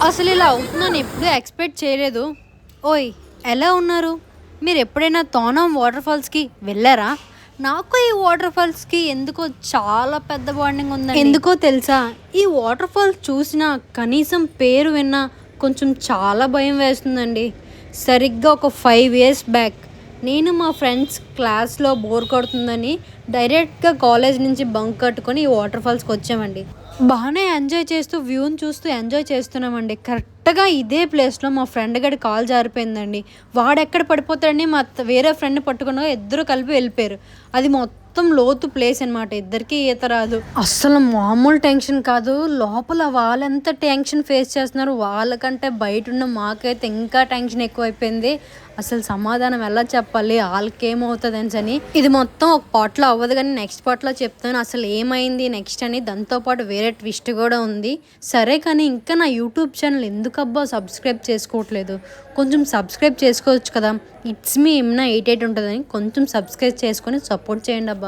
అసలు ఇలా అవుతుందని ఎప్పుడూ ఎక్స్పెక్ట్ చేయలేదు. ఓయ్! ఎలా ఉన్నారు? మీరు ఎప్పుడైనా తానం వాటర్ ఫాల్స్‌కి వెళ్ళారా? నాకు ఈ వాటర్ ఫాల్స్‌కి ఎందుకో చాలా పెద్ద బాండింగ్ ఉందండి. ఎందుకో తెలుసా? ఈ వాటర్ ఫాల్స్ చూసినా, కనీసం పేరు విన్నా కొంచెం చాలా భయం వేస్తుందండి. సరిగ్గా ఒక 5 ఇయర్స్ బ్యాక్ నేను మా ఫ్రెండ్స్ క్లాస్‌లో బోర్ కొడుతుందని డైరెక్ట్‌గా కాలేజ్ నుంచి బంక్ కట్టుకొని ఈ వాటర్ ఫాల్స్‌కి వచ్చామండి. బానే ఎంజాయ్ చేస్తూ వ్యూని చూస్తూ ఎంజాయ్ చేస్తున్నామండి. కరెక్ట్‌గా ఇదే ప్లేస్‌లో మా ఫ్రెండ్ గాడి కాలు జారిపోయిందండి. వాడెక్కడ పడిపోతాడని వేరే ఫ్రెండ్‌ని పట్టుకుని ఇద్దరు కలిపి వెళ్ళిపోయారు. అది మొత్తం లోతు ప్లేస్ అనమాట. ఇద్దరికీ ఈత రాదు. అస్సలు మామూలు టెన్షన్ కాదు. లోపల వాళ్ళెంత టెన్షన్ ఫేస్ చేస్తున్నారు, వాళ్ళకంటే బయటున్న మాకైతే ఇంకా టెన్షన్ ఎక్కువైపోయింది. అసలు సమాధానం ఎలా చెప్పాలి? ఆళ్ళకేమవుతదనేసని. ఇది మొత్తం ఒక పార్ట్‌లో అవ్వదు గానీ నెక్స్ట్ పార్ట్‌లో చెప్తాను. అసలు ఏమైంది నెక్స్ట్ అని. దాంతో పాటు వేరే ట్విస్ట్ గూడా ఉంది. సరే కానీ ఇంకా నా యూట్యూబ్ ఛానల్ ఎందుకబ్బా సబ్స్క్రైబ్ చేసుకోవట్లేదు? కొంచెం సబ్స్క్రైబ్ చేసుకోవచ్చు కదా! ఇట్స్ మీ ఇమ్నా 88 ఉంటదని కొంచెం సబ్స్క్రైబ్ చేసుకొని సపోర్ట్ చేయండబ్బా!